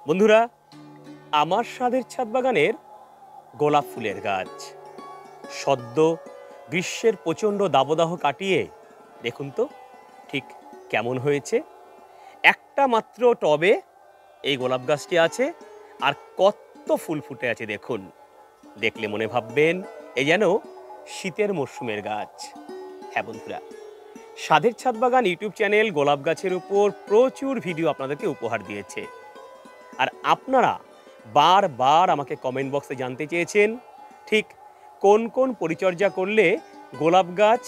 বন্ধুরা, আমার স্বাদের ছাদ বাগানের গোলাপ ফুলের গাছ সদ্য গ্রীষ্মের প্রচণ্ড দাবদাহ কাটিয়ে দেখুন তো ঠিক কেমন হয়েছে। একটা মাত্র টবে এই গোলাপ গাছটি আছে আর কত ফুল ফুটে আছে দেখুন। দেখলে মনে ভাববেন এই যেন শীতের মরশুমের গাছ। হ্যাঁ বন্ধুরা, স্বাদের ছাদ বাগান ইউটিউব চ্যানেল গোলাপ গাছের উপর প্রচুর ভিডিও আপনাদেরকে উপহার দিয়েছে। আর আপনারা বারবার আমাকে কমেন্ট বক্সে জানতে চেয়েছেন ঠিক কোন কোন পরিচর্যা করলে গোলাপ গাছ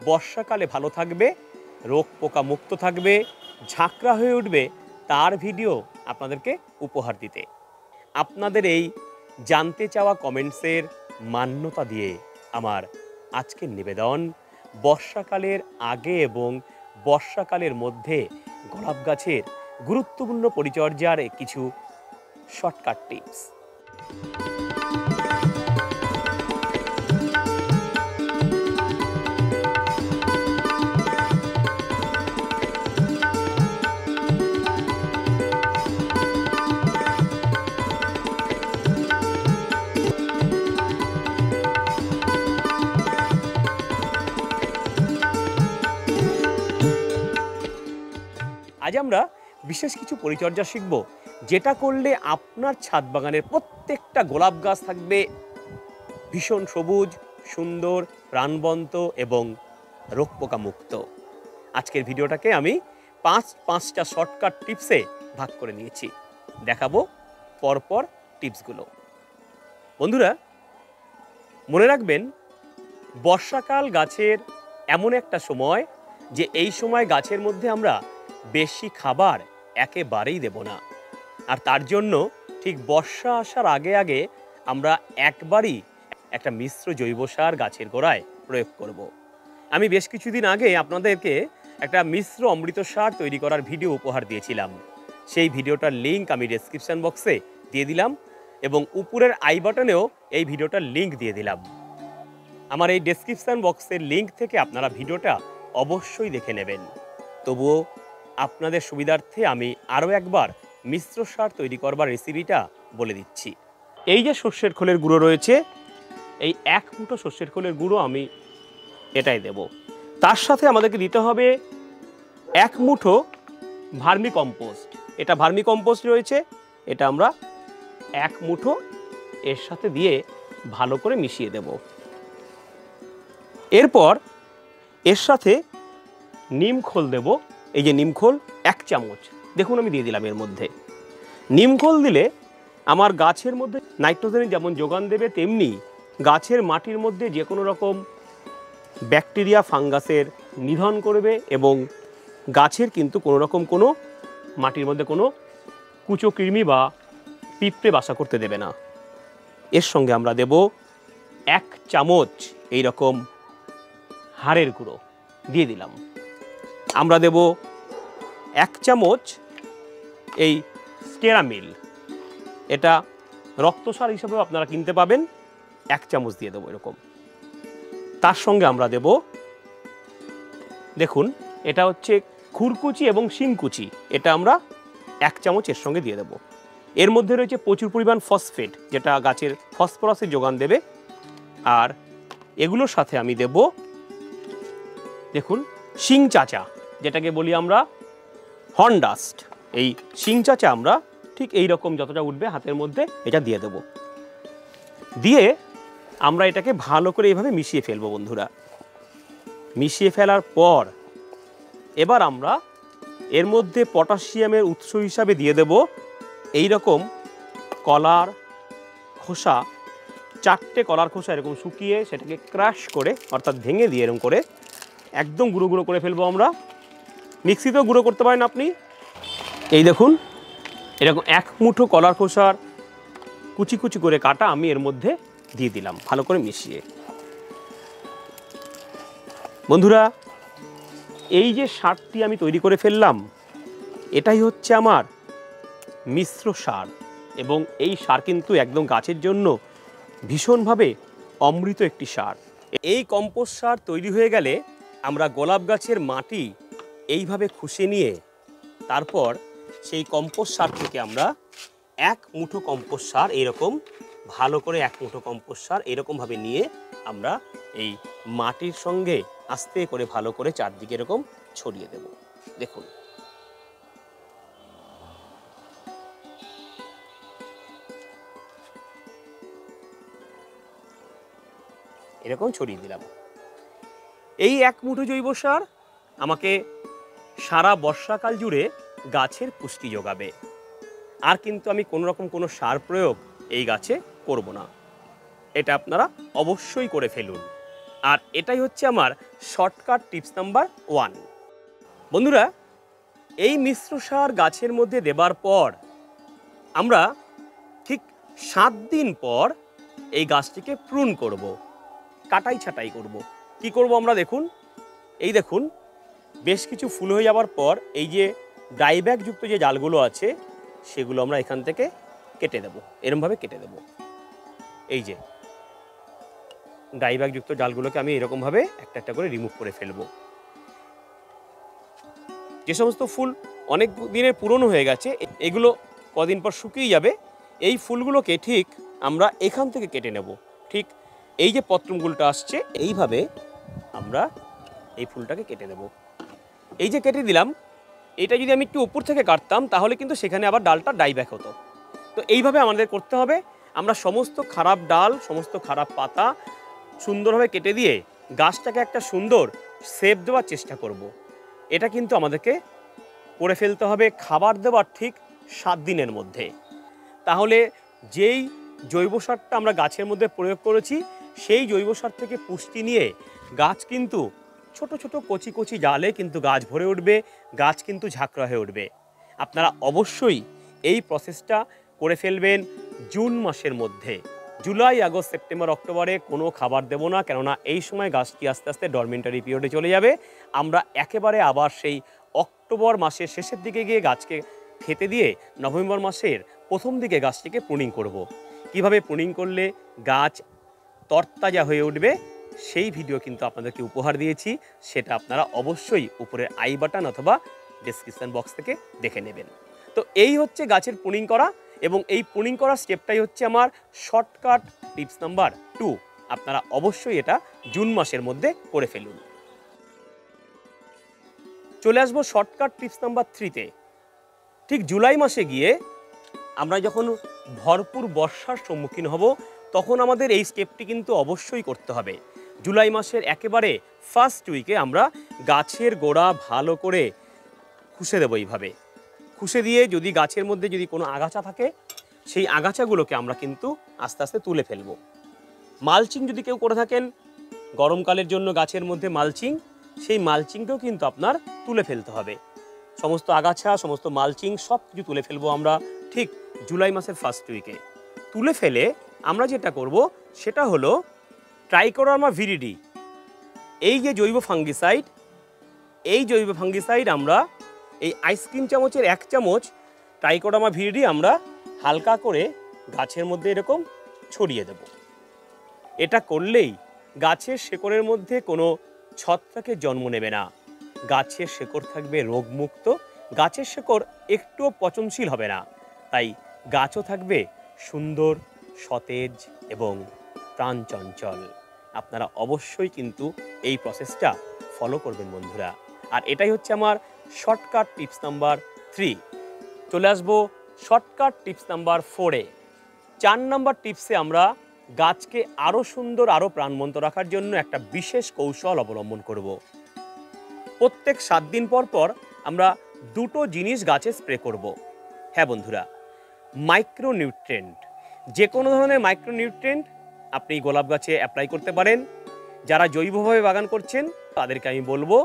বর্ষাকালে ভালো থাকবে, রোগ পোকা মুক্ত থাকবে, ঝাঁকড়া হয়ে উঠবে, তার ভিডিও আপনাদেরকে উপহার দিতে। আপনাদের এই জানতে চাওয়া কমেন্টসের মান্যতা দিয়ে আমার আজকের নিবেদন বর্ষাকালের আগে এবং বর্ষাকালের মধ্যে গোলাপ গাছের গুরুত্বপূর্ণ পরিচর্যার কিছু শর্টকাট টিপস। আজ আমরা বিশেষ কিছু পরিচর্যা শিখব, যেটা করলে আপনার ছাদ বাগানের প্রত্যেকটা গোলাপ গাছ থাকবে ভীষণ সবুজ, সুন্দর, প্রাণবন্ত এবং রোগ পোকা মুক্ত। আজকের ভিডিওটাকে আমি পাঁচটা শর্টকাট টিপসে ভাগ করে নিয়েছি। দেখাবো পরপর টিপসগুলো। বন্ধুরা, মনে রাখবেন বর্ষাকাল গাছের এমন একটা সময় যে এই সময় গাছের মধ্যে আমরা বেশি খাবার একেবারেই দেব না। আর তার জন্য ঠিক বর্ষা আসার আগে আগে আমরা একবারই একটা মিশ্র জৈব সার গাছের গোড়ায় প্রয়োগ করব। আমি বেশ কিছুদিন আগে আপনাদেরকে একটা মিশ্র অমৃত সার তৈরি করার ভিডিও উপহার দিয়েছিলাম। সেই ভিডিওটার লিঙ্ক আমি ডেসক্রিপশন বক্সে দিয়ে দিলাম এবং উপরের আই বাটনেও এই ভিডিওটার লিঙ্ক দিয়ে দিলাম। আমার এই ডেসক্রিপশন বক্সের লিঙ্ক থেকে আপনারা ভিডিওটা অবশ্যই দেখে নেবেন। তবুও আপনাদের সুবিধার্থে আমি আরও একবার মিশ্র সার তৈরি করবার রেসিপিটা বলে দিচ্ছি। এই যে সর্ষের খোলের গুঁড়ো রয়েছে, এই 1 মুঠো সর্ষের খোলের গুঁড়ো আমি এটাই দেব। তার সাথে আমাদেরকে দিতে হবে 1 মুঠো ভার্মি কম্পোস্ট। এটা ভার্মি কম্পোস্ট রয়েছে, এটা আমরা 1 মুঠো এর সাথে দিয়ে ভালো করে মিশিয়ে দেব। এরপর এর সাথে নিম খোল দেব। এই যে নিম খোল 1 চামচ দেখুন আমি দিয়ে দিলাম। এর মধ্যে নিম খোল দিলে আমার গাছের মধ্যে নাইট্রোজেনের যেমন যোগান দেবে, তেমনি গাছের মাটির মধ্যে যে কোনো রকম ব্যাকটেরিয়া ফাঙ্গাসের নিধন করবে এবং গাছের কিন্তু কোনো রকম কোনো মাটির মধ্যে কোনো কুচো কৃমি বা পিঁপড়ে বাসা করতে দেবে না। এর সঙ্গে আমরা দেব 1 চামচ এই রকম হাড়ের গুঁড়ো দিয়ে দিলাম। আমরা দেব 1 চামচ এই স্টেরামিল, এটা রক্তসার হিসাবেও আপনারা কিনতে পাবেন, 1 চামচ দিয়ে দেবো এরকম। তার সঙ্গে আমরা দেব, দেখুন এটা হচ্ছে খুরকুচি এবং শিংকুচি, এটা আমরা 1 চামচ এর সঙ্গে দিয়ে দেব। এর মধ্যে রয়েছে প্রচুর পরিমাণ ফসফেট, যেটা গাছের ফসফরাসের যোগান দেবে। আর এগুলোর সাথে আমি দেব, দেখুন শিং চাচা, যেটাকে বলি আমরা হর্ন ডাস্ট। এই শিং চাচা আমরা ঠিক এই রকম যতটা উঠবে হাতের মধ্যে এটা দিয়ে দেব। দিয়ে আমরা এটাকে ভালো করে এইভাবে মিশিয়ে ফেলবো বন্ধুরা। মিশিয়ে ফেলার পর এবার আমরা এর মধ্যে পটাশিয়ামের উৎস হিসাবে দিয়ে দেব এই রকম কলার খোসা, 4টে কলার খোসা এরকম শুকিয়ে সেটাকে ক্রাশ করে অর্থাৎ ভেঙে দিয়ে এরকম করে একদম গুঁড়ো গুঁড়ো করে ফেলবো আমরা। মিক্সিতেও গুঁড়ো করতে পারেন আপনি। এই দেখুন এরকম 1 মুঠো কলার খোসার কুচি কুচি করে কাটা আমি এর মধ্যে দিয়ে দিলাম ভালো করে মিশিয়ে। বন্ধুরা, এই যে সারটি আমি তৈরি করে ফেললাম, এটাই হচ্ছে আমার মিশ্র সার এবং এই সার কিন্তু একদম গাছের জন্য ভীষণভাবে অমৃত একটি সার। এই কম্পোস্ট সার তৈরি হয়ে গেলে আমরা গোলাপ গাছের মাটি এইভাবে খুশে নিয়ে তারপর সেই কম্পোস্ট সার থেকে আমরা এক মুঠো কম্পোস্ট সার এরকম ভালো করে, এক মুঠো কম্পোস্ট সার এরকমভাবে নিয়ে আমরা এই মাটির সঙ্গে আস্তে করে ভালো করে চারদিকে এরকম ছড়িয়ে দেব। দেখুন, এরকম ছড়িয়ে দিলাম। এই এক মুঠো জৈব সার আমাকে সারা বর্ষাকাল জুড়ে গাছের পুষ্টি যোগাবে। আর কিন্তু আমি কোনো রকম কোনো সার প্রয়োগ এই গাছে করব না। এটা আপনারা অবশ্যই করে ফেলুন। আর এটাই হচ্ছে আমার শর্টকাট টিপস নাম্বার 1। বন্ধুরা, এই মিশ্র সার গাছের মধ্যে দেবার পর আমরা ঠিক 7 দিন পর এই গাছটিকে প্রুন করব, কাটাই ছাটাই করব। কি করব আমরা দেখুন, এই দেখুন বেশ কিছু ফুল হয়ে যাওয়ার পর এই যে ডাইব্যাক যুক্ত যে জালগুলো আছে সেগুলো আমরা এখান থেকে কেটে দেব, এরকমভাবে কেটে দেব। এই যে ডাইব্যাক যুক্ত জালগুলোকে আমি এরকমভাবে একটা একটা করে রিমুভ করে ফেলবো। যে সমস্ত ফুল অনেক দিনের পুরনো হয়ে গেছে এগুলো কদিন পর শুকিয়ে যাবে। এই ফুলগুলোকে ঠিক আমরা এখান থেকে কেটে নেব। ঠিক এই যে পত্রমগুলোটা আসছে এইভাবে আমরা এই ফুলটাকে কেটে দেব। এই যে কেটে দিলাম, এটা যদি আমি একটু উপর থেকে কাটতাম তাহলে কিন্তু সেখানে আবার ডালটা ডাইব্যাক হতো। তো এইভাবে আমাদের করতে হবে। আমরা সমস্ত খারাপ ডাল, সমস্ত খারাপ পাতা সুন্দরভাবে কেটে দিয়ে গাছটাকে একটা সুন্দর শেপ দেওয়ার চেষ্টা করব। এটা কিন্তু আমাদেরকে করে ফেলতে হবে খাবার দেওয়ার ঠিক 7 দিনের মধ্যে। তাহলে যেই জৈব সারটা আমরা গাছের মধ্যে প্রয়োগ করেছি সেই জৈব সার থেকে পুষ্টি নিয়ে গাছ কিন্তু ছোট ছোট কচি কচি ডালে কিন্তু গাছ ভরে উঠবে, গাছ কিন্তু ঝাঁকড়া হয়ে উঠবে। আপনারা অবশ্যই এই প্রসেসটা করে ফেলবেন জুন মাসের মধ্যে। জুলাই, আগস্ট, সেপ্টেম্বর, অক্টোবরে কোনো খাবার দেব না, কেননা এই সময় গাছটি আস্তে আস্তে ডরমেন্টারি পিরিয়ডে চলে যাবে। আমরা একেবারে আবার সেই অক্টোবর মাসের শেষের দিকে গিয়ে গাছকে খেতে দিয়ে নভেম্বর মাসের প্রথম দিকে গাছটিকে প্রুনিং করব। কিভাবে প্রুনিং করলে গাছ তরতাজা হয়ে উঠবে সেই ভিডিও কিন্তু আপনাদেরকে উপহার দিয়েছি। সেটা আপনারা অবশ্যই উপরের আই বাটন অথবা ডেসক্রিপশন বক্স থেকে দেখে নেবেন। তো এই হচ্ছে গাছের প্রুনিং করা, এবং এই প্রুনিং করার স্টেপটাই হচ্ছে আমার শর্টকাট টিপস নাম্বার 2। আপনারা অবশ্যই এটা জুন মাসের মধ্যে করে ফেলুন। চলে আসবো শর্টকাট টিপস নাম্বার 3-তে। ঠিক জুলাই মাসে গিয়ে আমরা যখন ভরপুর বর্ষার সম্মুখীন হব তখন আমাদের এই স্টেপটি কিন্তু অবশ্যই করতে হবে। জুলাই মাসের একেবারে ফার্স্ট উইকে আমরা গাছের গোড়া ভালো করে খুশে দেবো। এইভাবে খুশে দিয়ে যদি গাছের মধ্যে যদি কোনো আগাছা থাকে সেই আগাছাগুলোকে আমরা কিন্তু আস্তে আস্তে তুলে ফেলব। মালচিং যদি কেউ করে থাকেন গরমকালের জন্য গাছের মধ্যে মালচিং, সেই মালচিংটাও কিন্তু আপনার তুলে ফেলতে হবে। সমস্ত আগাছা, সমস্ত মালচিং সব কিছু তুলে ফেলবো আমরা ঠিক জুলাই মাসের ফার্স্ট উইকে। তুলে ফেলে আমরা যেটা করব সেটা হলো ট্রাইকোডার্মা ভিরিডি, এই যে জৈব ফাঙ্গিসাইড, এই জৈব ফাঙ্গিসাইড আমরা এই আইসক্রিম চামচের 1 চামচ ট্রাইকোডার্মা ভিরিডি আমরা হালকা করে গাছের মধ্যে এরকম ছড়িয়ে দেব। এটা করলেই গাছের শেকড়ের মধ্যে কোনো ছত্রাকের জন্ম নেবে না। গাছের শেকড় থাকবে রোগমুক্ত, গাছের শেকড় একটুও পচনশীল হবে না, তাই গাছও থাকবে সুন্দর, সতেজ এবং প্রাণচঞ্চল। আপনারা অবশ্যই কিন্তু এই প্রসেসটা ফলো করবেন বন্ধুরা। আর এটাই হচ্ছে আমার শর্টকাট টিপস নাম্বার 3। চলে আসবো শর্টকাট টিপস নাম্বার 4-এ। 4 নাম্বার টিপসে আমরা গাছকে আরও সুন্দর, আরও প্রাণবন্ত রাখার জন্য একটা বিশেষ কৌশল অবলম্বন করব। প্রত্যেক 7 দিন পর পর আমরা 2টো জিনিস গাছে স্প্রে করব। হ্যাঁ বন্ধুরা, মাইক্রোনিউট্রিয়েন্ট, যে কোনো ধরনের মাইক্রোনিউট্রিয়েন্ট আপনি গোলাপ গাছে অ্যাপ্লাই করতে পারেন। যারা জৈবভাবে বাগান করছেন তাদেরকে আমি বলবো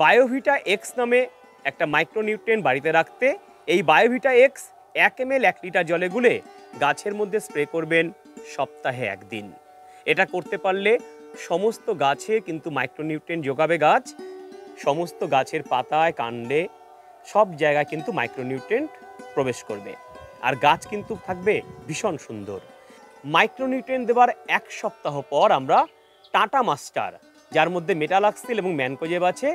বায়োভিটা এক্স নামে একটা মাইক্রোনিউট্রিয়েন্ট বাড়িতে রাখতে। এই বায়োভিটা এক্স 1 ml 1 লিটার জলে গুলে গাছের মধ্যে স্প্রে করবেন সপ্তাহে 1 দিন। এটা করতে পারলে সমস্ত গাছে কিন্তু মাইক্রোনিউট্রিয়েন্ট যোগাবে গাছ। সমস্ত গাছের পাতায়, কাণ্ডে, সব জায়গায় কিন্তু মাইক্রোনিউট্রিয়েন্ট প্রবেশ করবে আর গাছ কিন্তু থাকবে ভীষণ সুন্দর। মাইক্রোনিউট্রিয়েন্ট দেওয়ার 1 সপ্তাহ পর আমরা টাটা মাস্টার, যার মধ্যে মেটালাক্সিল এবং ম্যানকোজেব আছে,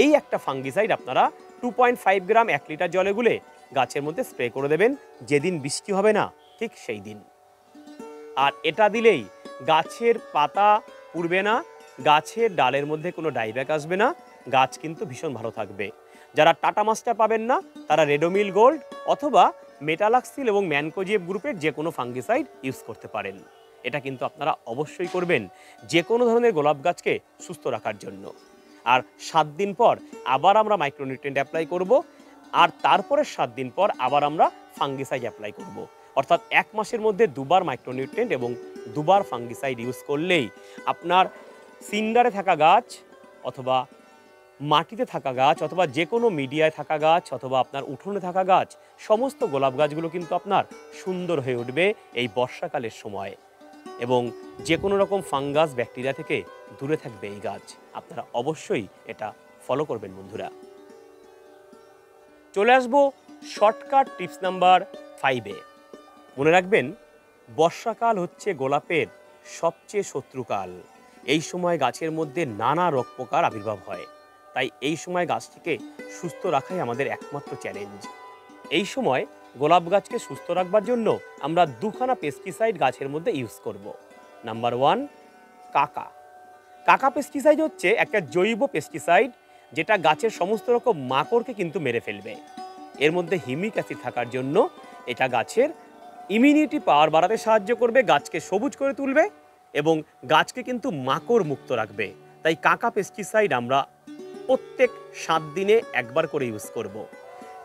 এই একটা ফাঙ্গিসাইড আপনারা 2.5 গ্রাম 1 লিটার জলে গুলে গাছের মধ্যে স্প্রে করে দেবেন যেদিন বৃষ্টি হবে না ঠিক সেই দিন। আর এটা দিলেই গাছের পাতা পুড়বে না, গাছের ডালের মধ্যে কোনো ডাইব্যাক আসবে না, গাছ কিন্তু ভীষণ ভালো থাকবে। যারা টাটা মাস্টার পাবেন না তারা রেডোমিল গোল্ড অথবা মেটালাক্সিল এবং ম্যানকোজিয়েব গ্রুপের যে কোনো ফাঙ্গিসাইড ইউজ করতে পারেন। এটা কিন্তু আপনারা অবশ্যই করবেন যে কোনো ধরনের গোলাপ গাছকে সুস্থ রাখার জন্য। আর 7 দিন পর আবার আমরা মাইক্রোনিউট্রিয়েন্ট অ্যাপ্লাই করব, আর তারপরে 7 দিন পর আবার আমরা ফাঙ্গিসাইড অ্যাপ্লাই করব। অর্থাৎ 1 মাসের মধ্যে 2 বার মাইক্রোনিউট্রিয়েন্ট এবং 2 বার ফাঙ্গিসাইড ইউজ করলেই আপনার সিন্ডারে থাকা গাছ অথবা মাটিতে থাকা গাছ অথবা যে কোনো মিডিয়ায় থাকা গাছ অথবা আপনার উঠোনে থাকা গাছ, সমস্ত গোলাপ গাছগুলো কিন্তু আপনার সুন্দর হয়ে উঠবে এই বর্ষাকালের সময়, এবং যে কোনো রকম ফাঙ্গাস ব্যাকটেরিয়া থেকে দূরে থাকবে এই গাছ। আপনারা অবশ্যই এটা ফলো করবেন বন্ধুরা। চলে আসবো শর্টকাট টিপস নাম্বার 5-এ। মনে রাখবেন, বর্ষাকাল হচ্ছে গোলাপের সবচেয়ে শত্রুকাল। এই সময় গাছের মধ্যে নানা রোগ পোকার আবির্ভাব হয়, তাই এই সময় গাছটিকে সুস্থ রাখাই আমাদের একমাত্র চ্যালেঞ্জ। এই সময় গোলাপ গাছকে সুস্থ রাখবার জন্য আমরা 2খানা পেস্টিসাইড গাছের মধ্যে ইউজ করব। নাম্বার 1, কাকা। কাকা পেস্টিসাইড হচ্ছে একটা জৈব পেস্টিসাইড যেটা গাছের সমস্ত রকম মাকড়কে কিন্তু মেরে ফেলবে। এর মধ্যে হিউমিক অ্যাসিড থাকার জন্য এটা গাছের ইমিউনিটি পাওয়ার বাড়াতে সাহায্য করবে, গাছকে সবুজ করে তুলবে এবং গাছকে কিন্তু মাকড় মুক্ত রাখবে। তাই কাকা পেস্টিসাইড আমরা প্রত্যেক 7 দিনে একবার করে ইউজ করব।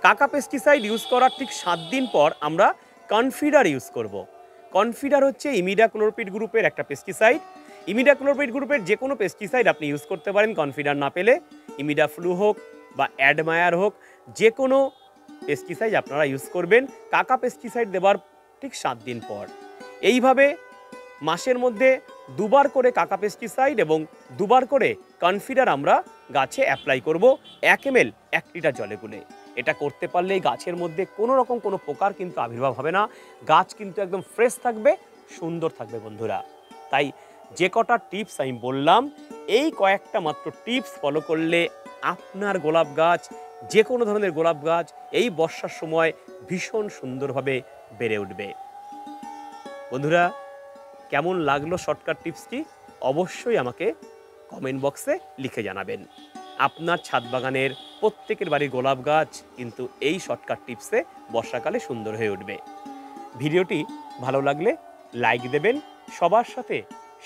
কাকা পেস্টিসাইড ইউজ করার ঠিক 7 দিন পর আমরা কনফিডার ইউজ করব। কনফিডার হচ্ছে ইমিডাক্লোরপিড গ্রুপের একটা পেস্টিসাইড। ইমিডাক্লোরপিড গ্রুপের যে কোনো পেস্টিসাইড আপনি ইউজ করতে পারেন, কনফিডার না পেলে ইমিডাফ্লু হোক বা অ্যাডমায়ার হোক, যে কোনো পেস্টিসাইড আপনারা ইউজ করবেন কাকা পেস্টিসাইড দেবার ঠিক 7 দিন পর। এইভাবে মাসের মধ্যে 2 বার করে কাকা পেস্টিসাইড এবং 2 বার করে কনফিডার আমরা গাছে অ্যাপ্লাই করব 1 ml 1 লিটার জলে গুলে। এটা করতে পারলেই গাছের মধ্যে কোনো রকম কোনো পোকার কিন্তু আবির্ভাব হবে না, গাছ কিন্তু একদম ফ্রেশ থাকবে, সুন্দর থাকবে বন্ধুরা। তাই যে কটা টিপস আমি বললাম, এই কয়েকটা মাত্র টিপস ফলো করলে আপনার গোলাপ গাছ, যে কোনো ধরনের গোলাপ গাছ এই বর্ষার সময় ভীষণ সুন্দরভাবে বেড়ে উঠবে। বন্ধুরা, কেমন লাগলো শর্টকাট টিপসটি অবশ্যই আমাকে কমেন্ট বক্সে লিখে জানাবেন। আপনার ছাদ বাগানের প্রত্যেকের বাড়ির গোলাপ গাছ কিন্তু এই শর্টকাট টিপসে বর্ষাকালে সুন্দর হয়ে উঠবে। ভিডিওটি ভালো লাগলে লাইক দেবেন, সবার সাথে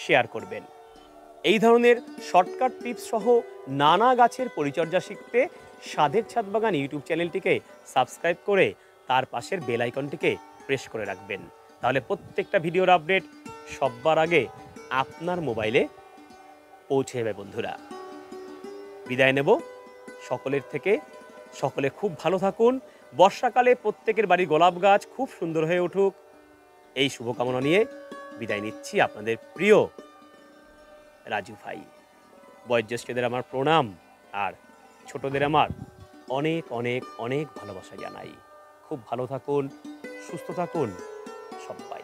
শেয়ার করবেন। এই ধরনের শর্টকাট টিপস সহ নানা গাছের পরিচর্যা শিখতে স্বাদের ছাদ বাগান ইউটিউব চ্যানেলটিকে সাবস্ক্রাইব করে তার পাশের বেল আইকনটিকে প্রেস করে রাখবেন। তাহলে প্রত্যেকটা ভিডিওর আপডেট সবার আগে আপনার মোবাইলে পৌঁছে যাবে বন্ধুরা। বিদায় নেব সকলের থেকে। সকলে খুব ভালো থাকুন, বর্ষাকালে প্রত্যেকের বাড়ি গোলাপ গাছ খুব সুন্দর হয়ে উঠুক, এই শুভকামনা নিয়ে বিদায় নিচ্ছি। আপনাদের প্রিয় রাজু ভাই। বয়োজ্যেষ্ঠদের আমার প্রণাম, আর ছোটদের আমার অনেক অনেক অনেক ভালোবাসা জানাই। খুব ভালো থাকুন, সুস্থ থাকুন সবাই।